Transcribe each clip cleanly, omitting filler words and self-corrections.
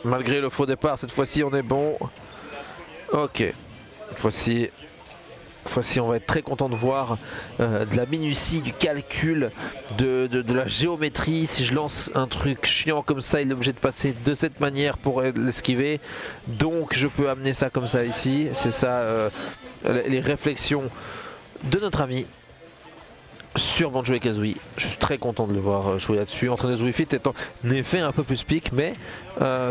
Malgré le faux départ, cette fois-ci on est bon. Ok. Cette fois-ci on va être très content de voir de la minutie, du calcul, de la géométrie. Si je lance un truc chiant comme ça, il est obligé de passer de cette manière pour l'esquiver. Donc je peux amener ça comme ça ici. C'est ça les réflexions de notre ami sur Banjo-Kazooie. Je suis très content de le voir jouer là-dessus. Entraîner Wii Fit étant en effet un peu plus pique, mais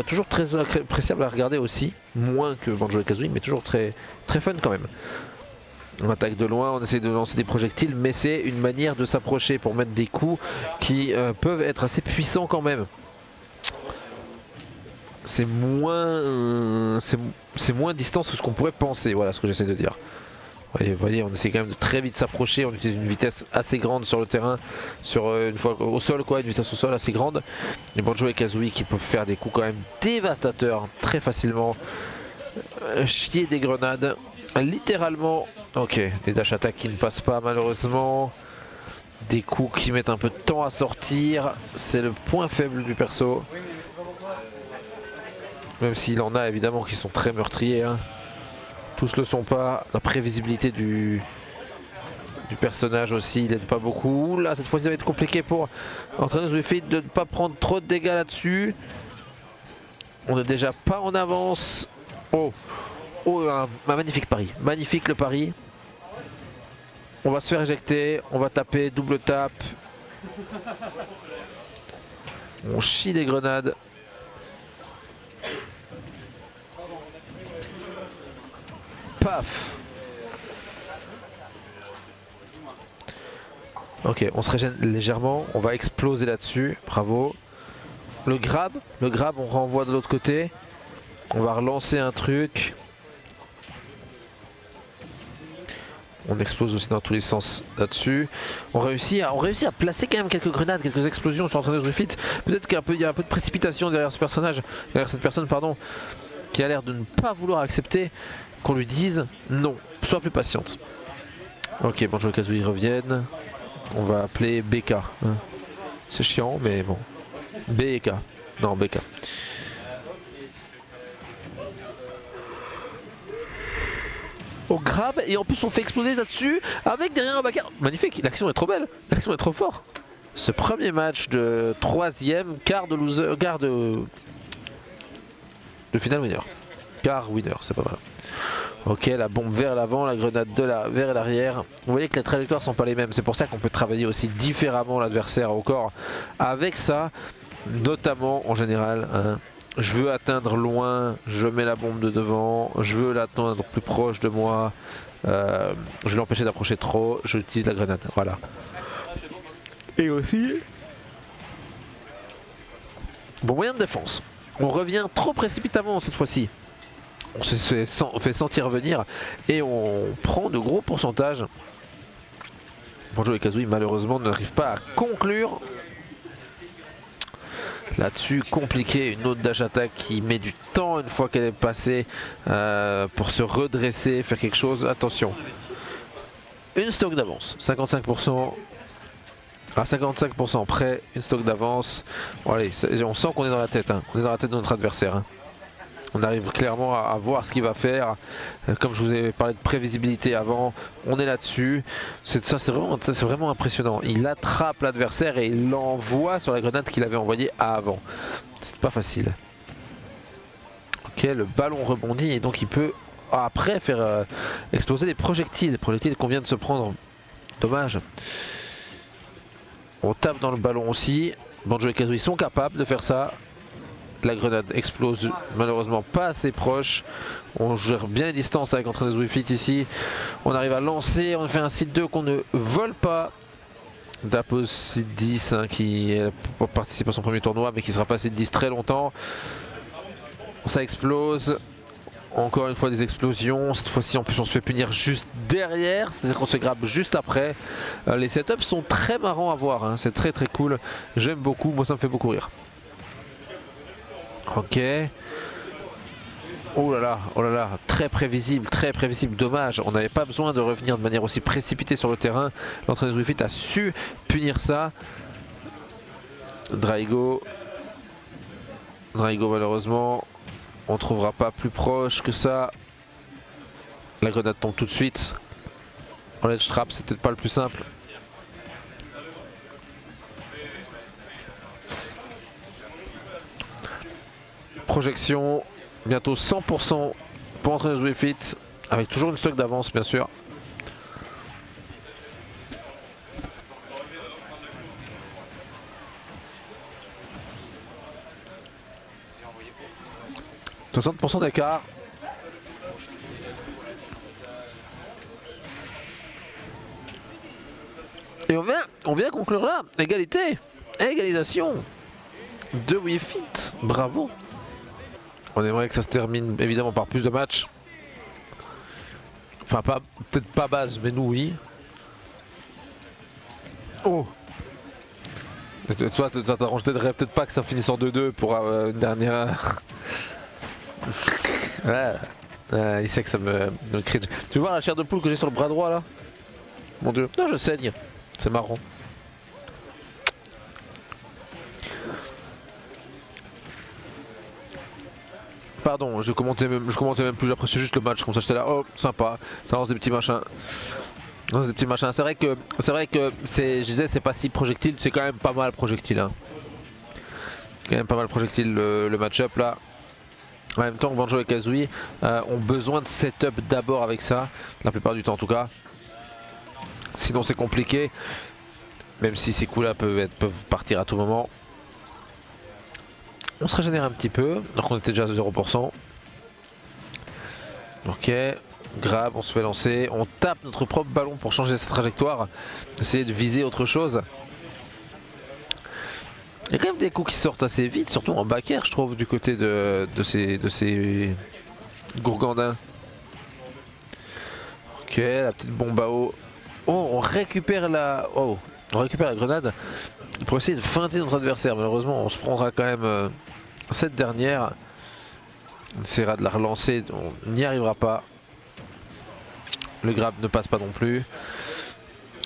toujours très appréciable à regarder aussi. Moins que Banjo-Kazooie, mais toujours très fun quand même. On attaque de loin, on essaie de lancer des projectiles, mais c'est une manière de s'approcher pour mettre des coups qui peuvent être assez puissants quand même. C'est moins distance que ce qu'on pourrait penser, voilà ce que j'essaie de dire. Vous voyez, on essaie quand même de très vite s'approcher, on utilise une vitesse assez grande sur le terrain, une fois au sol quoi, une vitesse au sol assez grande. Les Banjo et Kazooie qui peuvent faire des coups quand même dévastateurs très facilement. Chier des grenades, littéralement. Ok, des dash attack qui ne passent pas malheureusement. Des coups qui mettent un peu de temps à sortir, c'est le point faible du perso. Même s'il en a évidemment qui sont très meurtriers. Hein. Tous le sont pas. La prévisibilité du personnage aussi, il n'aide pas beaucoup. Là, cette fois-ci, ça va être compliqué pour entraîner Wii Fit de ne pas prendre trop de dégâts là-dessus. On n'est déjà pas en avance. Oh, un magnifique pari. Magnifique le pari. On va se faire éjecter. On va taper, double tape. On chie des grenades. Paf. Ok, on se régène légèrement, on va exploser là-dessus, bravo. Le grab, on renvoie de l'autre côté. On va relancer un truc. On explose aussi dans tous les sens là-dessus. On réussit à placer quand même quelques grenades, quelques explosions sur Entraîneuse Wii Fit. Peut-être qu'il y a un peu de précipitation derrière ce personnage, derrière cette personne, pardon, qui a l'air de ne pas vouloir accepter qu'on lui dise non, sois plus patiente. Ok, Banjo et Kazooie reviennent. On va appeler BK. Hein. C'est chiant, mais bon. BK. Non, BK. On grab et en plus on fait exploser là-dessus avec derrière un backer. Magnifique, l'action est trop belle, l'action est trop forte. Ce premier match de 3e quart de loser, quart de final winner. Quart winner, c'est pas mal. Ok, la bombe vers l'avant, la grenade vers l'arrière. Vous voyez que les trajectoires sont pas les mêmes. C'est pour ça qu'on peut travailler aussi différemment l'adversaire au corps. Avec ça, notamment en général, hein, je veux atteindre loin, je mets la bombe de devant. Je veux l'atteindre plus proche de moi. Je veux l'empêcher d'approcher trop. J'utilise la grenade. Voilà. Et aussi, bon moyen de défense. On revient trop précipitamment cette fois-ci. On se fait sentir venir et on prend de gros pourcentages. Banjo et Kazooie malheureusement n'arrive pas à conclure. Là-dessus, compliqué, une autre dash attack qui met du temps une fois qu'elle est passée pour se redresser, faire quelque chose. Attention, une stock d'avance, 55%. À 55% près, une stock d'avance. Bon, allez, on sent qu'on est dans la tête, hein. On est dans la tête de notre adversaire. Hein. On arrive clairement à voir ce qu'il va faire. Comme je vous ai parlé de prévisibilité avant, on est là-dessus. C'est vraiment impressionnant. Il attrape l'adversaire et il l'envoie sur la grenade qu'il avait envoyée avant. C'est pas facile. Ok, le ballon rebondit et donc il peut après faire exploser des projectiles. Projectiles qu'on vient de se prendre. Dommage. On tape dans le ballon aussi. Banjo et Kazooie sont capables de faire ça. La grenade explose malheureusement pas assez proche. On gère bien les distances avec Entraîneuse Wii Fit ici. On arrive à lancer, on fait un site 2 qu'on ne vole pas. Dapos site 10 hein, qui participe à son premier tournoi mais qui sera pas site 10 très longtemps. Ça explose. Encore une fois des explosions. Cette fois-ci en plus on se fait punir juste derrière. C'est-à-dire qu'on se grabe juste après. Les setups sont très marrants à voir. Hein. C'est très cool. J'aime beaucoup. Moi ça me fait beaucoup rire. Ok. Oh là là, très prévisible, dommage. On n'avait pas besoin de revenir de manière aussi précipitée sur le terrain. L'entraîneuse Wii Fit a su punir ça. Draigo. Draigo malheureusement, on trouvera pas plus proche que ça. La grenade tombe tout de suite. En ledge trap, c'est peut-être pas le plus simple. Projection, bientôt 100% pour entrer dans Wii Fit, avec toujours une stock d'avance bien sûr. « 60% d'écart. Et on vient conclure là, égalité, égalisation de Wii Fit, bravo. On aimerait que ça se termine évidemment par plus de matchs. Enfin, peut-être pas base, mais nous oui. Oh! Toi, t'arrangerais peut-être pas que ça finisse en 2-2 pour une dernière. Ouais. Il sait que ça me crée. Tu vois la chair de poule que j'ai sur le bras droit là? Mon dieu. Non, je saigne. C'est marrant. Pardon, je commentais même plus, j'appréciais juste le match, comme ça j'étais là, oh sympa, ça lance des petits machins. C'est vrai que je disais c'est pas si projectile, c'est quand même pas mal projectile. Hein. Quand même pas mal projectile le match-up là. En même temps, Banjo et Kazooie ont besoin de setup d'abord avec ça, la plupart du temps en tout cas. Sinon c'est compliqué, même si ces coups là peuvent partir à tout moment. On se régénère un petit peu, donc on était déjà à 0%. Ok, grab, on se fait lancer, on tape notre propre ballon pour changer sa trajectoire, essayer de viser autre chose. Il y a quand même des coups qui sortent assez vite, surtout en back air je trouve, du côté de ces gourgandins. Ok, la petite bombe à eau. Oh, on récupère la grenade pour essayer de feinter notre adversaire. Malheureusement, on se prendra quand même cette dernière. On essaiera de la relancer, on n'y arrivera pas. Le grab ne passe pas non plus.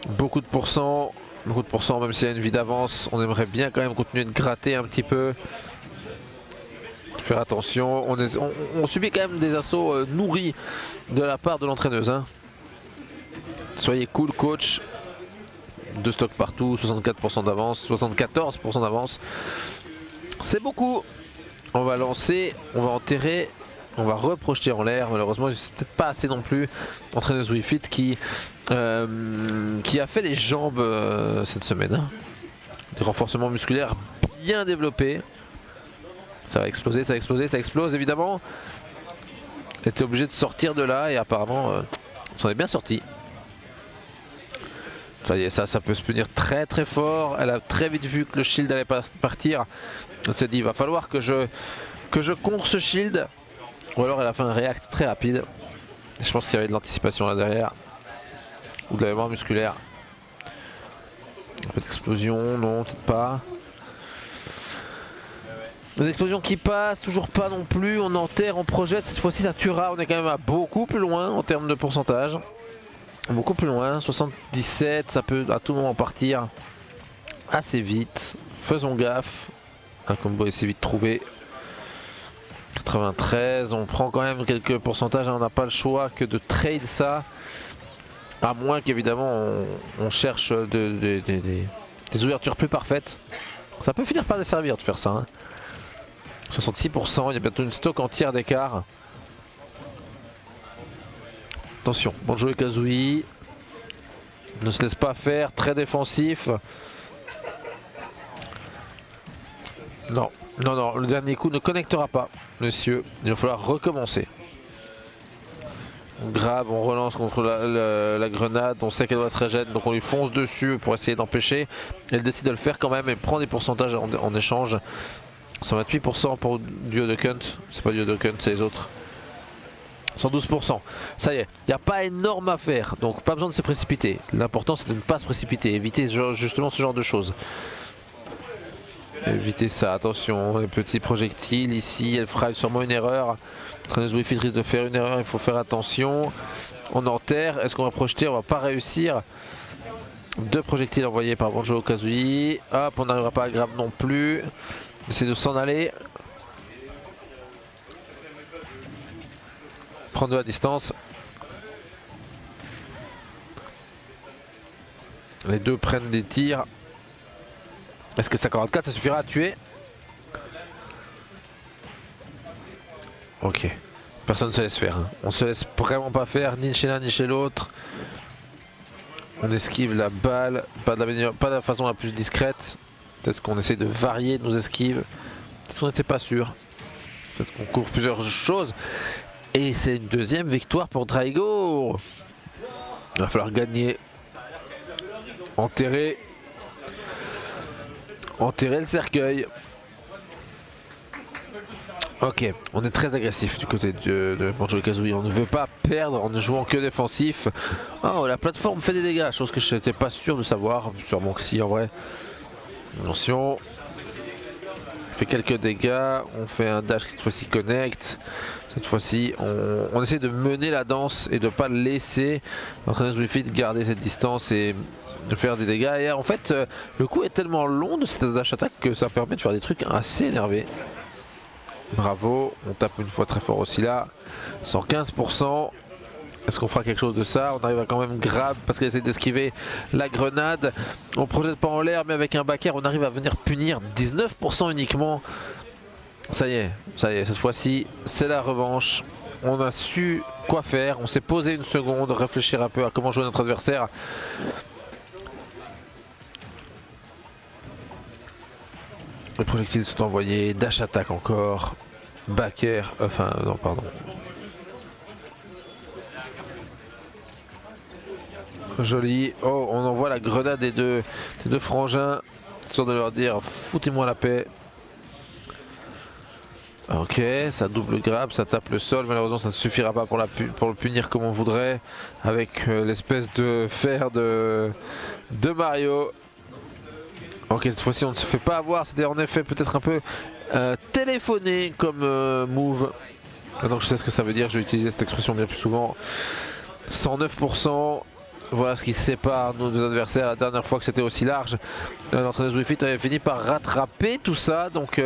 Beaucoup de pourcents, même s'il y a une vie d'avance. On aimerait bien quand même continuer de gratter un petit peu. Faire attention, on subit quand même des assauts nourris de la part de l'entraîneuse. Hein. Soyez cool coach. 2 stocks partout, 64% d'avance, 74% d'avance. C'est beaucoup. On va lancer, on va enterrer, on va reprojeter en l'air. Malheureusement, c'est peut-être pas assez non plus. Entraîneuse Wii Fit qui a fait des jambes cette semaine. Hein. Des renforcements musculaires bien développés. Ça va exploser, ça va exploser, ça explose évidemment. Elle était obligée de sortir de là et apparemment, s'en est bien sorti. Ça y est, ça peut se punir très très fort. Elle a très vite vu que le shield allait partir. Elle s'est dit il va falloir que je contre ce shield. Ou alors elle a fait un react très rapide. Je pense qu'il y avait de l'anticipation là derrière. Ou de la mémoire musculaire. Un peu d'explosion, non, peut-être pas. Des explosions qui passent, toujours pas non plus. On enterre, on projette. Cette fois-ci ça tuera. On est quand même à beaucoup plus loin en termes de pourcentage. Beaucoup plus loin, 77, ça peut à tout moment partir assez vite. Faisons gaffe. Un combo assez vite trouvé. 93, on prend quand même quelques pourcentages, on n'a pas le choix que de trade ça. À moins qu'évidemment on cherche des ouvertures plus parfaites. Ça peut finir par desservir de faire ça. Hein. 66%, il y a bientôt une stock entière d'écart. Attention, Banjo et Kazooie ne se laisse pas faire, très défensif. Non, non, non, le dernier coup ne connectera pas, monsieur. Il va falloir recommencer. On grab, on relance contre la grenade, on sait qu'elle doit se régénérer, donc on lui fonce dessus pour essayer d'empêcher. Elle décide de le faire quand même et prend des pourcentages en échange. 128% pour Duo de Kunt, c'est pas Duo de Kunt, c'est les autres. 112%. Ça y est, il n'y a pas énorme à faire, donc pas besoin de se précipiter. L'important c'est de ne pas se précipiter, éviter justement ce genre de choses. Éviter ça, attention, les petits projectiles ici, elle fera sûrement une erreur. L'entraîneuse Wii Fit risque de faire une erreur, il faut faire attention. On enterre, est-ce qu'on va projeter? On va pas réussir. 2 projectiles envoyés par Banjo Kazooie. Hop, on n'arrivera pas à grab non plus. Essayer de s'en aller. prendre de la distance. Les deux prennent des tirs. Est-ce que 54 ça suffira à tuer? Ok. Personne ne se laisse faire. Hein. On se laisse vraiment pas faire, ni chez l'un ni chez l'autre. On esquive la balle, pas de la façon la plus discrète. Peut-être qu'on essaie de varier nos esquives. Peut-être qu'on n'était pas sûr. Peut-être qu'on couvre plusieurs choses. Et c'est une deuxième victoire pour Draigo. Il va falloir gagner. Enterrer le cercueil. Ok, on est très agressif du côté de Banjo-Kazooie. On ne veut pas perdre en ne jouant que défensif. Oh, la plateforme fait des dégâts, chose que je n'étais pas sûr de savoir. Sûrement que si en vrai. Attention. On fait quelques dégâts. On fait un dash qui cette fois-ci connecte. Cette fois-ci, on essaie de mener la danse et de ne pas laisser l'entraîneuse Wii Fit garder cette distance et de faire des dégâts. Et en fait, le coup est tellement long de cette dash attaque que ça permet de faire des trucs assez énervés. Bravo, on tape une fois très fort aussi là. 115%. Est-ce qu'on fera quelque chose de ça? On arrive à quand même grab parce qu'elle essaie d'esquiver la grenade. On projette pas en l'air mais avec un back air on arrive à venir punir 19% uniquement. Ça y est, cette fois-ci c'est la revanche. On a su quoi faire, on s'est posé une seconde, réfléchir un peu à comment jouer notre adversaire. Les projectiles sont envoyés, dash attack encore, back air, enfin non pardon. Joli, oh on envoie la grenade des deux frangins, histoire de leur dire foutez-moi la paix. Ok, ça double grab, ça tape le sol, malheureusement ça ne suffira pas pour le punir comme on voudrait, avec l'espèce de fer de Mario. Ok, cette fois-ci on ne se fait pas avoir, c'était en effet peut-être un peu téléphoné comme move. Donc je sais ce que ça veut dire, je vais utiliser cette expression bien plus souvent. 109%, voilà ce qui sépare nos deux adversaires. La dernière fois que c'était aussi large, l'entraîneuse Wii Fit avait fini par rattraper tout ça, donc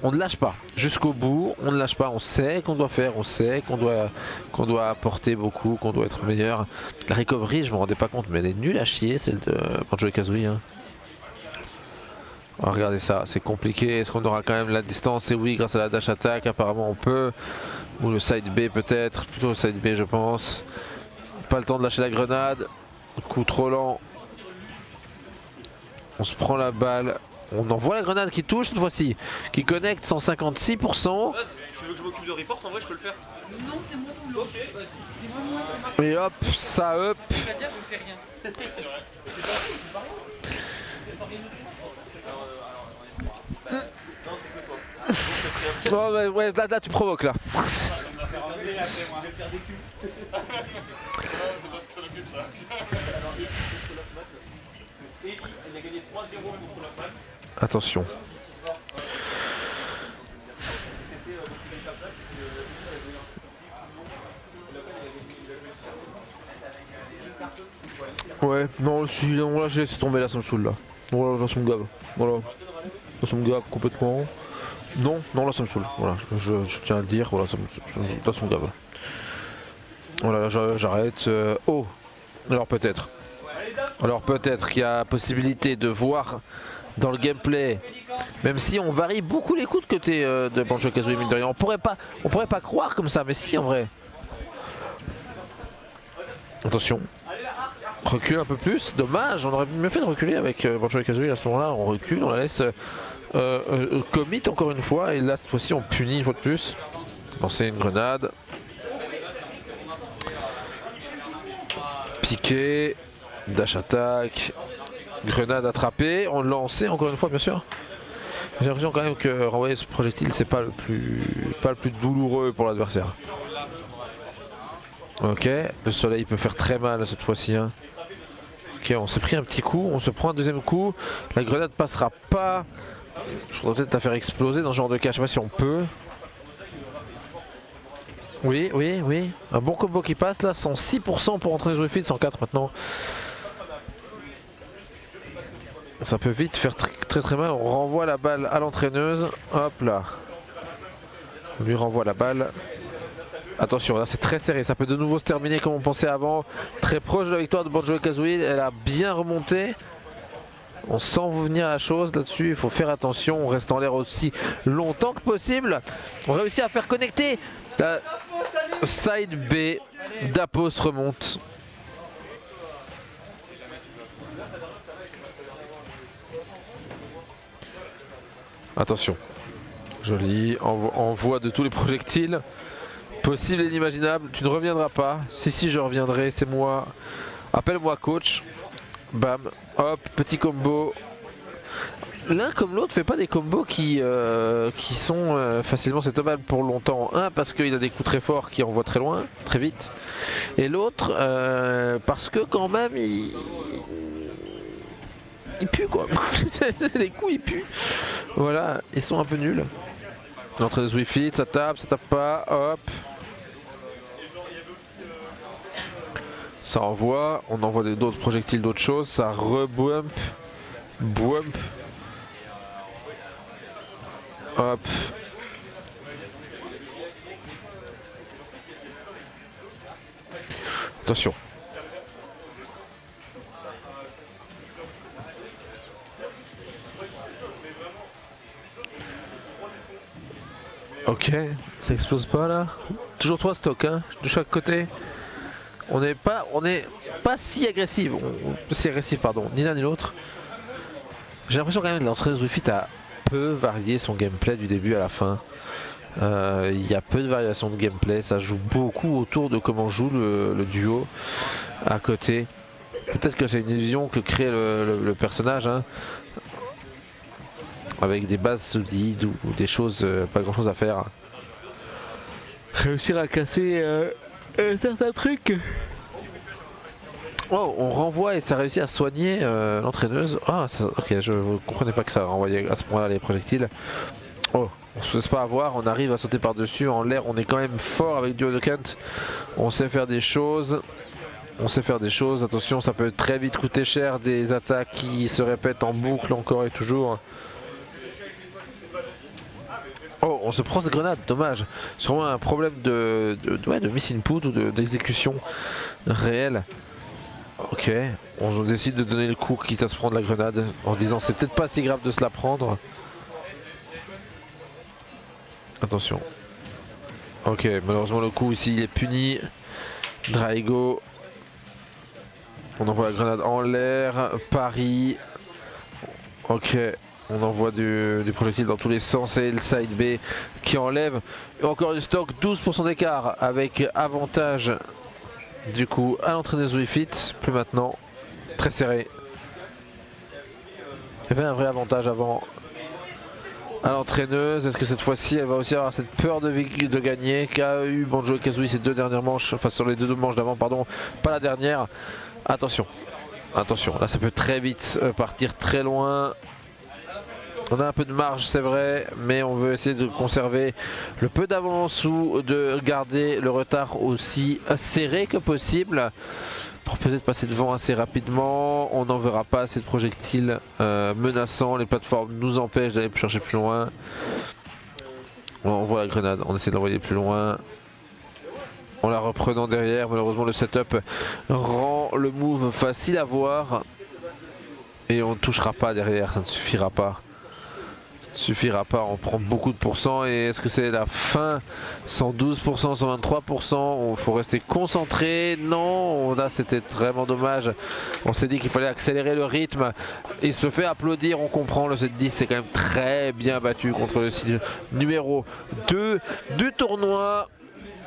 on ne lâche pas jusqu'au bout, on ne lâche pas, on sait qu'on doit faire, on sait qu'on doit apporter beaucoup, qu'on doit être meilleur. La recovery, je me rendais pas compte, mais elle est nulle à chier celle de Banjo-Kazooie. Hein. Oh, regardez ça, c'est compliqué. Est-ce qu'on aura quand même la distance? Et oui, grâce à la dash attack, apparemment on peut. Ou le side B peut-être, plutôt le side B je pense. Pas le temps de lâcher la grenade. Coup trop lent. On se prend la balle. On envoie la grenade qui touche cette fois-ci. Qui connecte 156%. Tu veux que je m'occupe de report? En vrai, je peux le faire. Non, c'est mon boulot. Ok, vas-y. C'est moi, c'est ma... Et hop, ça up. C'est-à-dire, je fais rien. C'est vrai. Oh, ouais, là tu provoques là. C'est parce que ça l'occupe ça. Il a gagné 3-0 contre la panne. Attention. Ouais, non, si, non là j'ai laissé tomber, là ça me saoule là. Voilà, là ça me gave. Voilà. Là ça me gave complètement. Non, là ça me saoule. Voilà, je tiens à le dire, voilà, là ça me gave. Voilà, là j'arrête. Oh, alors peut-être qu'il y a possibilité de voir dans le gameplay, même si on varie beaucoup les coups de côté de Banjo-Kazooie, mine de rien. On pourrait pas croire comme ça, mais si en vrai. Attention. Recule un peu plus, dommage, on aurait mieux fait de reculer avec Banjo-Kazooie à ce moment là, on recule, on la laisse commit encore une fois, et là cette fois-ci on punit une fois de plus. Lancer une grenade. Piqué, dash attack, grenade attrapée, on lançait encore une fois bien sûr. J'ai l'impression quand même que renvoyer ce projectile c'est pas le plus douloureux pour l'adversaire. Ok, le soleil peut faire très mal cette fois-ci. Hein. Ok, on s'est pris un petit coup, on se prend un deuxième coup, la grenade passera pas. Je voudrais peut-être la faire exploser dans ce genre de cas, je sais pas si on peut. Oui, un bon combo qui passe là, 106% pour entrer les Wii Fit, 104 maintenant. Ça peut vite faire très mal, on renvoie la balle à l'entraîneuse, hop là. On lui renvoie la balle. Attention, là c'est très serré, ça peut de nouveau se terminer comme on pensait avant. Très proche de la victoire de Banjo-Kazooie, elle a bien remonté. On sent venir la chose là-dessus, il faut faire attention, on reste en l'air aussi longtemps que possible. On réussit à faire connecter la side B, Dapos remonte. Attention, joli, envoi de tous les projectiles. Possible et inimaginable, tu ne reviendras pas. Si je reviendrai, c'est moi. Appelle-moi coach. Bam, hop, petit combo. L'un comme l'autre fait pas des combos qui sont facilement setomables pour longtemps. Un parce qu'il a des coups très forts qui envoient très loin, très vite. Et l'autre parce que quand même il pue quoi. Les coups ils puent. Voilà, ils sont un peu nuls. L'entrée de Wii Fit, ça tape pas, hop. Ça envoie, on envoie d'autres projectiles, d'autres choses, ça rebump, bump. Hop. Attention. Ok, ça explose pas là. Toujours 3 stocks hein, de chaque côté. On n'est pas si agressif, ni l'un ni l'autre. J'ai l'impression quand même que l'entrée de Wii Fit a peu varié son gameplay du début à la fin. Il y a peu de variations de gameplay, ça joue beaucoup autour de comment joue le duo à côté. Peut-être que c'est une illusion que crée le personnage, hein, avec des bases solides ou des choses, pas grand chose à faire. Réussir à casser certains trucs. Oh, on renvoie et ça réussit à soigner l'entraîneuse. Ah, ok, je ne comprenais pas que ça renvoyait à ce point-là les projectiles. Oh, on se laisse pas avoir, on arrive à sauter par-dessus. En l'air, on est quand même fort avec Duo de Kent. On sait faire des choses. Attention, ça peut très vite coûter cher. Des attaques qui se répètent en boucle encore et toujours. Oh, on se prend cette grenade, dommage. C'est vraiment un problème de miss input ou d'exécution réelle. Ok, on décide de donner le coup quitte à se prendre la grenade en disant c'est peut-être pas si grave de se la prendre. Attention. Ok, malheureusement le coup ici il est puni. Draigo. On envoie la grenade en l'air. Paris. Ok. On envoie du projectile dans tous les sens et le side B qui enlève. Et encore du stock, 12% d'écart avec avantage du coup à l'entrée des Wii Fit. Plus maintenant, très serré. Il y avait un vrai avantage avant à l'entraîneuse. Est-ce que cette fois-ci elle va aussi avoir cette peur de gagner qu'a eu Banjo-Kazooie ces deux dernières manches, enfin sur les deux manches d'avant, pardon, pas la dernière. Attention, attention, là ça peut très vite partir très loin. On a un peu de marge, c'est vrai, mais on veut essayer de conserver le peu d'avance ou de garder le retard aussi serré que possible pour peut-être passer devant assez rapidement. On n'enverra pas assez de projectiles menaçants. Les plateformes nous empêchent d'aller chercher plus loin. On envoie la grenade, on essaie de l'envoyer plus loin. En la reprenant derrière, malheureusement le setup rend le move facile à voir. Et on ne touchera pas derrière, ça ne suffira pas. On prend beaucoup de pourcents et est-ce que c'est la fin? 112%, 123%, il faut rester concentré. Non, là c'était vraiment dommage. On s'est dit qu'il fallait accélérer le rythme. Il se fait applaudir, on comprend, le 7-10 c'est quand même très bien battu contre le site numéro 2 du tournoi.